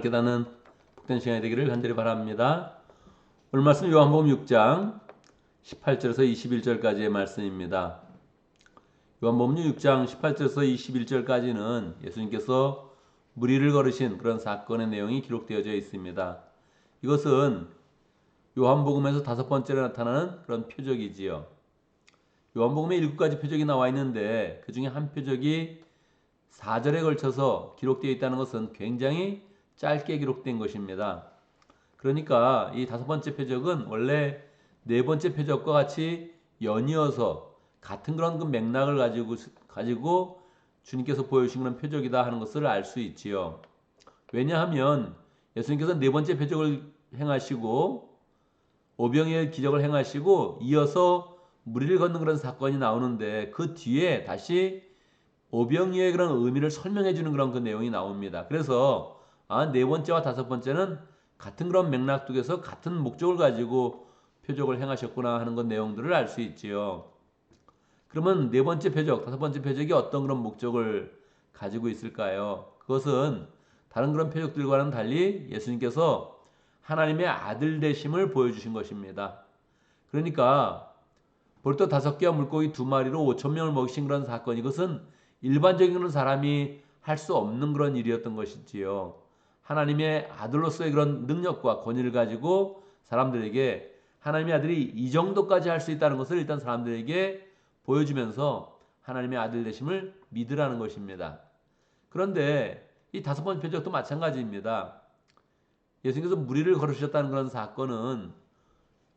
깨닫는 복된 시간이 되기를 간절히 바랍니다. 오늘 말씀 요한복음 6장 18절에서 21절까지의 말씀입니다. 요한복음 6장 18절에서 21절까지는 예수님께서 무리를 걸으신 그런 사건의 내용이 기록되어져 있습니다. 이것은 요한복음에서 다섯 번째로 나타나는 그런 표적이지요. 요한복음에 7가지 표적이 나와 있는데 그 중에 한 표적이 4절에 걸쳐서 기록되어 있다는 것은 굉장히 짧게 기록된 것입니다. 그러니까 이 다섯 번째 표적은 원래 네 번째 표적과 같이 연이어서 같은 그런 그 맥락을 가지고 주님께서 보여주신 그런 표적이다 하는 것을 알 수 있지요. 왜냐하면 예수님께서 네 번째 표적을 행하시고 오병이의 기적을 행하시고 이어서 무리를 걷는 그런 사건이 나오는데 그 뒤에 다시 오병이의 그런 의미를 설명해 주는 그런 그 내용이 나옵니다. 그래서 네 번째와 다섯 번째는 같은 그런 맥락 속에서 같은 목적을 가지고 표적을 행하셨구나 하는 그 내용들을 알 수 있지요. 그러면 네 번째 표적, 다섯 번째 표적이 어떤 그런 목적을 가지고 있을까요? 그것은 다른 그런 표적들과는 달리 예수님께서 하나님의 아들 되심을 보여주신 것입니다. 그러니까 벌떡 5개와 물고기 2마리로 5천 명을 먹이신 그런 사건, 이것은 일반적인 그런 사람이 할 수 없는 그런 일이었던 것이지요. 하나님의 아들로서의 그런 능력과 권위를 가지고 사람들에게 하나님의 아들이 이 정도까지 할 수 있다는 것을 일단 사람들에게 보여주면서 하나님의 아들 되심을 믿으라는 것입니다. 그런데 이 다섯 번째 표적도 마찬가지입니다. 예수님께서 무리를 걸으셨다는 그런 사건은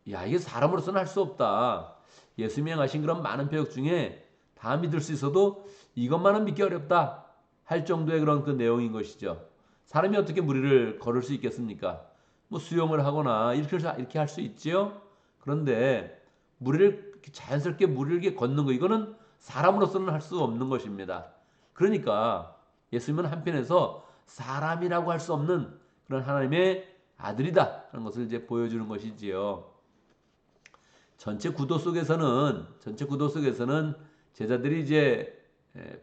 이게 사람으로서는 할 수 없다. 예수님이 행하신 그런 많은 표적 중에 다 믿을 수 있어도 이것만은 믿기 어렵다 할 정도의 그런 그 내용인 것이죠. 사람이 어떻게 무리를 걸을 수 있겠습니까? 뭐 수영을 하거나 이렇게 할 수 있지요. 그런데 무리를 자연스럽게 무리를 이렇게 걷는 거, 이거는 사람으로서는 할 수 없는 것입니다. 그러니까 예수님은 한편에서 사람이라고 할 수 없는 그런 하나님의 아들이다 하는 것을 이제 보여주는 것이지요. 전체 구도 속에서는 제자들이 이제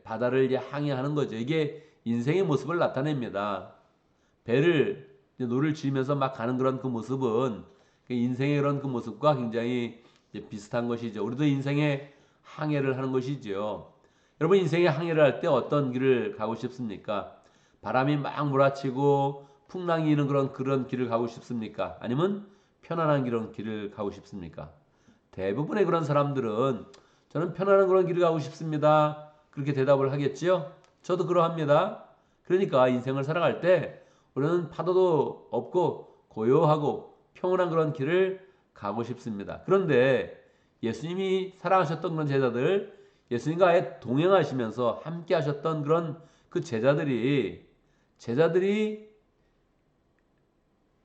바다를 이제 항해하는 거죠. 이게 인생의 모습을 나타냅니다. 배를 노를 지으면서 막 가는 그런 그 모습은 인생의 그런 그 모습과 굉장히 비슷한 것이죠. 우리도 인생의 항해를 하는 것이죠. 여러분, 인생의 항해를 할 때 어떤 길을 가고 싶습니까? 바람이 막 몰아치고 풍랑이 있는 그런 길을 가고 싶습니까? 아니면 편안한 그런 길을 가고 싶습니까? 대부분의 그런 사람들은 저는 편안한 그런 길을 가고 싶습니다, 그렇게 대답을 하겠지요. 저도 그러합니다. 그러니까 인생을 살아갈 때 우리는 파도도 없고 고요하고 평온한 그런 길을 가고 싶습니다. 그런데 예수님이 사랑하셨던 그런 제자들, 예수님과 아예 동행하시면서 함께 하셨던 그런 그 제자들이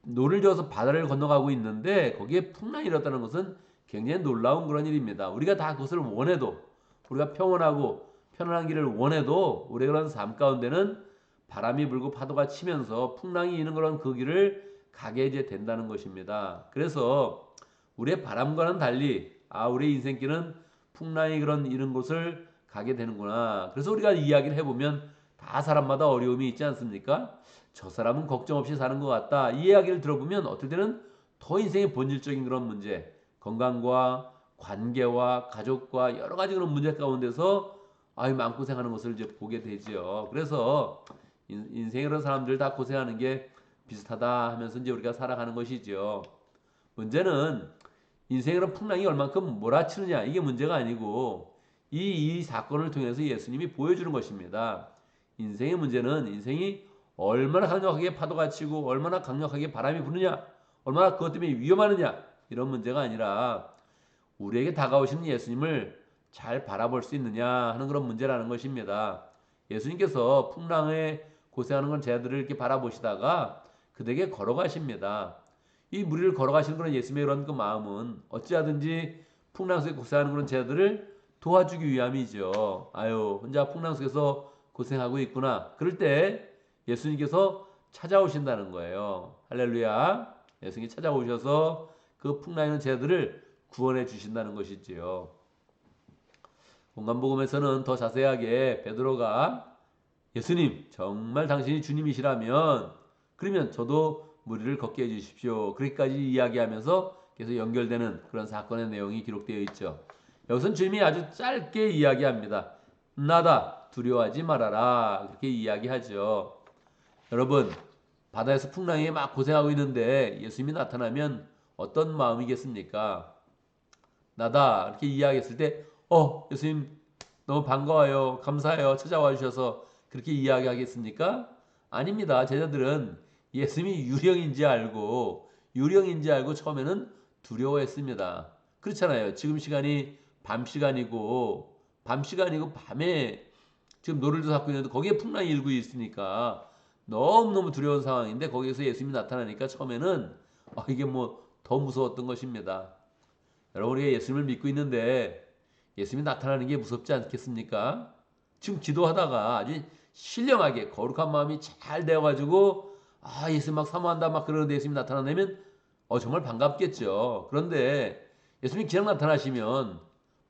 노를 저어서 바다를 건너가고 있는데 거기에 풍랑이 일었다는 것은 굉장히 놀라운 그런 일입니다. 우리가 다 그것을 원해도, 우리가 평온하고 편안한 길을 원해도 우리의 그런 삶 가운데는 바람이 불고 파도가 치면서 풍랑이 있는 그런 그 길을 가게 이제 된다는 것입니다. 그래서 우리의 바람과는 달리 우리의 인생길은 풍랑이 그런 이런 곳을 가게 되는구나. 그래서 우리가 이야기를 해보면 다 사람마다 어려움이 있지 않습니까? 저 사람은 걱정 없이 사는 것 같다. 이 이야기를 들어보면 어떨 때는 더 인생의 본질적인 그런 문제, 건강과 관계와 가족과 여러 가지 그런 문제 가운데서 마음고생하는 것을 이제 보게 되지요. 그래서 인생의 그런 사람들 다 고생하는 게 비슷하다 하면서 이제 우리가 살아가는 것이죠. 문제는 인생의 그런 풍랑이 얼만큼 몰아치느냐, 이게 문제가 아니고 이 사건을 통해서 예수님이 보여주는 것입니다. 인생의 문제는 인생이 얼마나 강력하게 파도가 치고 얼마나 강력하게 바람이 부느냐, 얼마나 그것 때문에 위험하느냐, 이런 문제가 아니라 우리에게 다가오시는 예수님을 잘 바라볼 수 있느냐 하는 그런 문제라는 것입니다. 예수님께서 풍랑에 고생하는 건 제자들을 이렇게 바라보시다가 그들에게 걸어가십니다. 이 무리를 걸어가시는 그런 예수님의 그런 그 마음은 어찌하든지 풍랑 속에 고생하는 그런 제자들을 도와주기 위함이죠. 혼자 풍랑 속에서 고생하고 있구나. 그럴 때 예수님께서 찾아오신다는 거예요. 할렐루야. 예수님이 찾아오셔서 그 풍랑에 있는 제자들을 구원해 주신다는 것이지요. 공간복음에서는 더 자세하게 베드로가 예수님, 정말 당신이 주님이시라면 그러면 저도 무리를 걷게 해주십시오. 그렇게까지 이야기하면서 계속 연결되는 그런 사건의 내용이 기록되어 있죠. 여기서는 주님이 아주 짧게 이야기합니다. 나다 두려워하지 말아라 그렇게 이야기하죠. 여러분 바다에서 풍랑이 막 고생하고 있는데 예수님이 나타나면 어떤 마음이겠습니까? 나다 이렇게 이야기했을 때 예수님 너무 반가워요 감사해요 찾아와 주셔서 그렇게 이야기하겠습니까? 아닙니다. 제자들은 예수님이 유령인지 알고 처음에는 두려워했습니다. 그렇잖아요. 지금 시간이 밤 시간이고 밤에 지금 노를도 닦고 있는데 거기에 풍랑이 일고 있으니까 너무너무 두려운 상황인데 거기에서 예수님이 나타나니까 처음에는 이게 뭐 더 무서웠던 것입니다. 여러분 우리가 예수님을 믿고 있는데 예수님이 나타나는 게 무섭지 않겠습니까? 지금 기도하다가 아주 신령하게 거룩한 마음이 잘 되어가지고 예수님 막 사모한다 막 그러는데 예수님이 나타나면 정말 반갑겠죠. 그런데 예수님이 그냥 나타나시면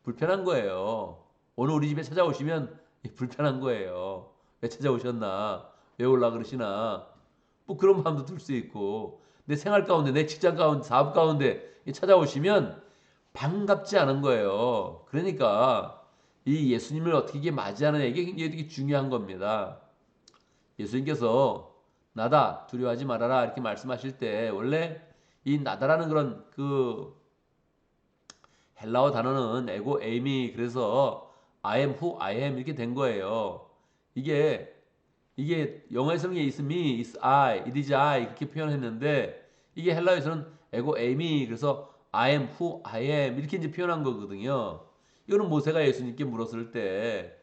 불편한 거예요. 오늘 우리 집에 찾아오시면 불편한 거예요. 왜 찾아오셨나? 왜 올라 그러시나? 뭐 그런 마음도 들 수 있고 내 생활 가운데 내 직장 가운데 사업 가운데 찾아오시면 반갑지 않은 거예요. 그러니까 이 예수님을 어떻게 맞이하느냐 이게 굉장히 되게 중요한 겁니다. 예수님께서 나다 두려워하지 말아라 이렇게 말씀하실 때 원래 이 나다라는 그런 그 헬라어 단어는 에고 에임이 그래서 I am who I am 이렇게 된 거예요. 이게 영어에서는 is me, is I, it is I 그렇게 표현했는데 이게 헬라어에서는 에고 에임이 그래서 I am who I am 이렇게 이제 표현한 거거든요. 이거는 모세가 예수님께 물었을 때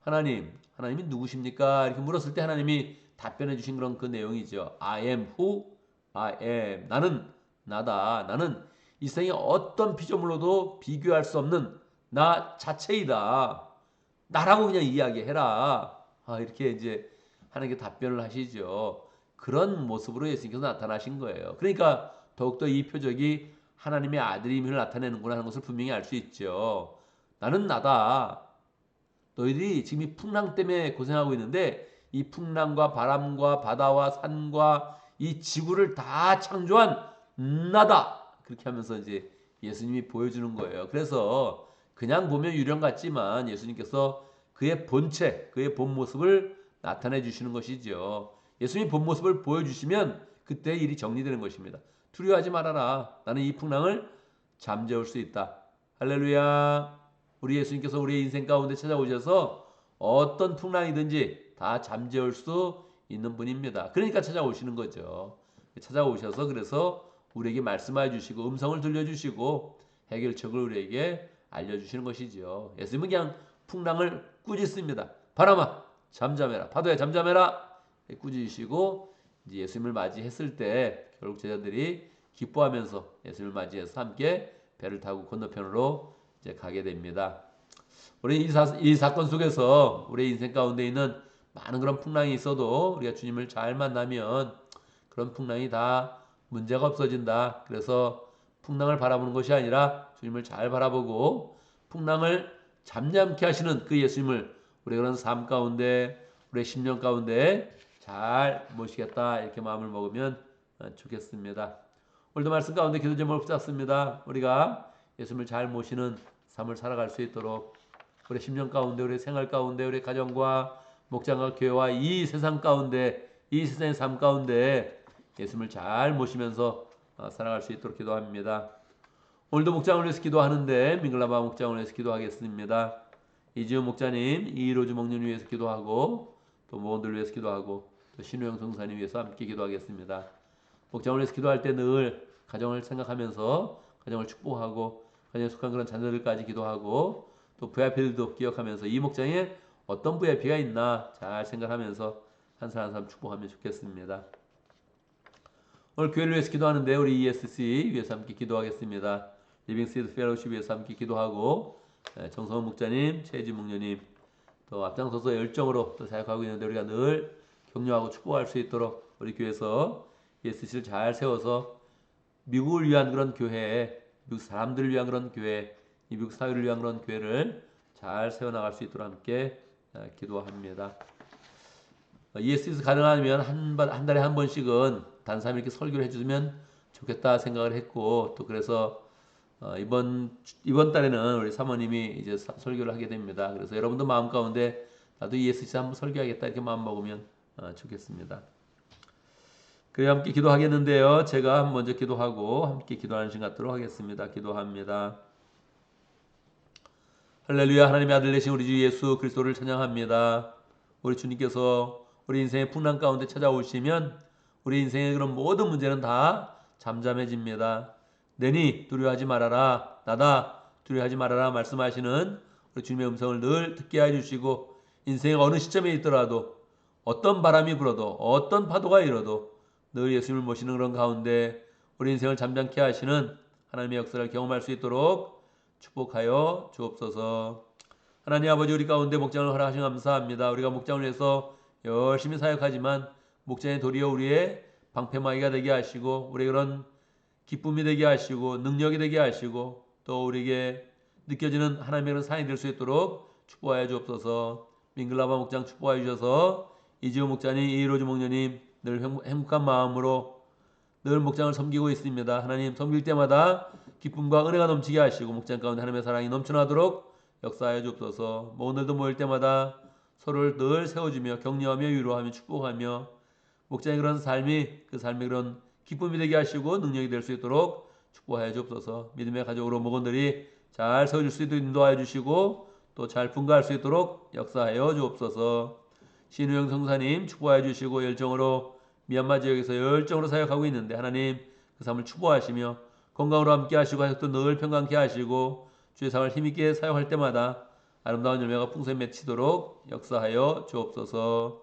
하나님이 누구십니까? 이렇게 물었을 때 하나님이 답변해 주신 그런 그 내용이죠. I am who I am. 나는 나다. 나는 이 세상의 어떤 피조물로도 비교할 수 없는 나 자체이다. 나라고 그냥 이야기해라. 이렇게 이제 하나님께 답변을 하시죠. 그런 모습으로 예수님께서 나타나신 거예요. 그러니까 더욱더 이 표적이 하나님의 아들임을 나타내는구나 하는 것을 분명히 알 수 있죠. 나는 나다. 너희들이 지금 이 풍랑 때문에 고생하고 있는데 이 풍랑과 바람과 바다와 산과 이 지구를 다 창조한 나다. 그렇게 하면서 이제 예수님이 보여주는 거예요. 그래서 그냥 보면 유령 같지만 예수님께서 그의 본체, 그의 본 모습을 나타내 주시는 것이죠. 예수님이 본 모습을 보여주시면 그때 일이 정리되는 것입니다. 두려워하지 말아라. 나는 이 풍랑을 잠재울 수 있다. 할렐루야. 우리 예수님께서 우리의 인생 가운데 찾아오셔서 어떤 풍랑이든지 다 잠재울 수 있는 분입니다. 그러니까 찾아오시는 거죠. 찾아오셔서 그래서 우리에게 말씀해 주시고 음성을 들려주시고 해결책을 우리에게 알려주시는 것이죠. 예수님은 그냥 풍랑을 꾸짖습니다. 바람아 잠잠해라. 파도야 잠잠해라. 꾸짖으시고 이제 예수님을 맞이했을 때 결국 제자들이 기뻐하면서 예수님을 맞이해서 함께 배를 타고 건너편으로 이제 가게 됩니다. 우리 이 사건 속에서 우리 인생 가운데 있는 많은 그런 풍랑이 있어도 우리가 주님을 잘 만나면 그런 풍랑이 다 문제가 없어진다. 그래서 풍랑을 바라보는 것이 아니라 주님을 잘 바라보고 풍랑을 잠잠케 하시는 그 예수님을 우리 그런 삶 가운데 우리의 심령 가운데 잘 모시겠다 이렇게 마음을 먹으면 좋겠습니다. 오늘도 말씀 가운데 기도 제목을 붙잡습니다. 우리가 예수님을 잘 모시는 삶을 살아갈 수 있도록 우리 심령 가운데 우리 생활 가운데 우리 가정과 목장과 교회와 이 세상 가운데 이 세상의 삶 가운데 예수님을 잘 모시면서 살아갈 수 있도록 기도합니다. 오늘도 목장을 위해서 기도하는데 민글라바 목장을 위해서 기도하겠습니다. 이지훈 목자님, 이로주 목련을 위해서 기도하고 또 모원들 위해서 기도하고 또 신우영 성사님 위해서 함께 기도하겠습니다. 목장을 위해서 기도할 때 늘 가정을 생각하면서 가정을 축복하고 가정에 속한 그런 자녀들까지 기도하고 또 VIP들도 기억하면서 이 목장에 어떤 VIP가 있나 잘 생각하면서 한 사람 한 사람 축복하면 좋겠습니다. 오늘 교회를 위해서 기도하는데 우리 ESC 위해서 함께 기도하겠습니다. 리빙시드 펠로십 위해서 함께 기도하고 정성원 목자님, 최혜진 목녀님 또 앞장서서 열정으로 또 사역하고 있는데 우리가 늘 격려하고 축복할 수 있도록 우리 교회에서 ESC를 잘 세워서 미국을 위한 그런 교회, 미국 사람들을 위한 그런 교회, 이 미국 사회를 위한 그런 교회를 잘 세워나갈 수 있도록 함께 기도합니다. ES에서 가능하면 한 달에 한 번씩은 단삼 이렇게 설교를 해주면 좋겠다 생각을 했고 또 그래서 이번 달에는 우리 사모님이 이제 설교를 하게 됩니다. 그래서 여러분도 마음 가운데 나도 ESC 한번 설교하겠다 이렇게 마음 먹으면 좋겠습니다. 그래 함께 기도하겠는데요. 제가 먼저 기도하고 함께 기도하는 시간 갖도록 하겠습니다. 기도합니다. 할렐루야. 하나님의 아들 되신 우리 주 예수 그리스도를 찬양합니다. 우리 주님께서 우리 인생의 풍랑 가운데 찾아오시면 우리 인생의 그런 모든 문제는 다 잠잠해집니다. 내니 두려워하지 말아라. 나다 두려워하지 말아라 말씀하시는 우리 주님의 음성을 늘 듣게 해주시고 인생의 어느 시점에 있더라도 어떤 바람이 불어도 어떤 파도가 일어도 늘 예수님을 모시는 그런 가운데 우리 인생을 잠잠케 하시는 하나님의 역사를 경험할 수 있도록 축복하여 주옵소서. 하나님 아버지 우리 가운데 목장을 허락하신 감사합니다. 우리가 목장을 위해서 열심히 사역하지만 목장의 도리어 우리의 방패막이가 되게 하시고 우리의 그런 기쁨이 되게 하시고 능력이 되게 하시고 또 우리에게 느껴지는 하나님의 그런 사인이 될 수 있도록 축복하여 주옵소서. 민글라바 목장 축복하여 주셔서 이지호 목자님, 이로주 목녀님 늘 행복한 마음으로 늘 목장을 섬기고 있습니다. 하나님 섬길 때마다 기쁨과 은혜가 넘치게 하시고 목장 가운데 하나님의 사랑이 넘쳐나도록 역사하여 주옵소서. 오늘도 모일 때마다 서로를 늘 세워주며 격려하며 위로하며 축복하며 목장의 그런 삶이 그 삶의 그런 기쁨이 되게 하시고 능력이 될 수 있도록 축복하여 주옵소서. 믿음의 가족으로 목원들이 잘 세워줄 수 있도록 인도하여 주시고 또 잘 분가할 수 있도록 역사하여 주옵소서. 신우영 성사님 축복하여 주시고 열정으로 미얀마 지역에서 열정으로 사역하고 있는데 하나님 그 삶을 축복하시며 건강으로 함께 하시고 하역도 늘 평강케 하시고 주의 삶을 힘있게 사역할 때마다 아름다운 열매가 풍성히 맺히도록 역사하여 주옵소서.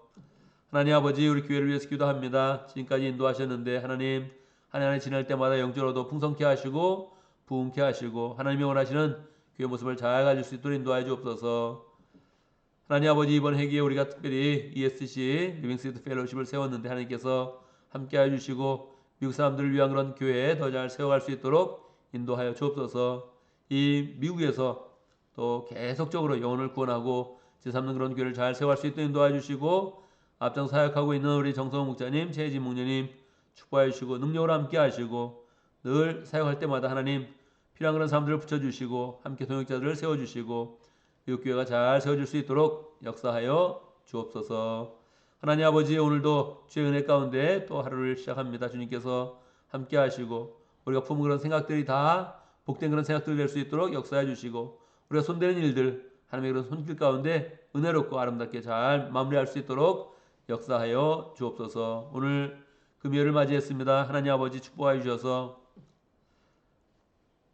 하나님 아버지 우리 교회를 위해서 기도합니다. 지금까지 인도하셨는데 하나님 한 해 지날 때마다 영적으로도 풍성케 하시고 부흥케 하시고 하나님이 원하시는 교회 모습을 잘 가질 수 있도록 인도하여 주옵소서. 하나님 아버지 이번 회기에 우리가 특별히 ESC 리빙스트리트 펠로우십을 세웠는데 하나님께서 함께해 주시고 미국 사람들을 위한 그런 교회 더 잘 세워갈 수 있도록 인도하여 주옵소서. 이 미국에서 또 계속적으로 영혼을 구원하고 제삼는 그런 교회를 잘 세워갈 수 있도록 인도하여 주시고 앞장 사역하고 있는 우리 정성호 목자님, 최혜진 목녀님 축복해 주시고 능력으로 함께 하시고 늘 사역할 때마다 하나님 필요한 그런 사람들을 붙여주시고 함께 동역자들을 세워주시고 미국 교회가 잘 세워질 수 있도록 역사하여 주옵소서. 하나님 아버지 오늘도 주의 은혜 가운데 또 하루를 시작합니다. 주님께서 함께 하시고 우리가 품은 그런 생각들이 다 복된 그런 생각들이 될 수 있도록 역사해 주시고 우리가 손대는 일들 하나님의 그런 손길 가운데 은혜롭고 아름답게 잘 마무리할 수 있도록 역사하여 주옵소서. 오늘 금요일을 맞이했습니다. 하나님 아버지 축복하여 주셔서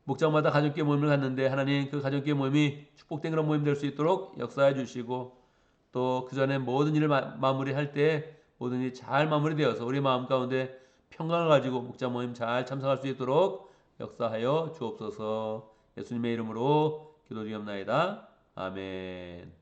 목장마다 가족교회 모임을 갖는데 하나님 그 가족교회 모임이 축복된 그런 모임 될 수 있도록 역사해 주시고 또 그 전에 모든 일을 마무리할 때 모든 일이 잘 마무리되어서 우리 마음 가운데 평강을 가지고 목장 모임 잘 참석할 수 있도록 역사하여 주옵소서. 예수님의 이름으로 기도드리옵나이다. 아멘.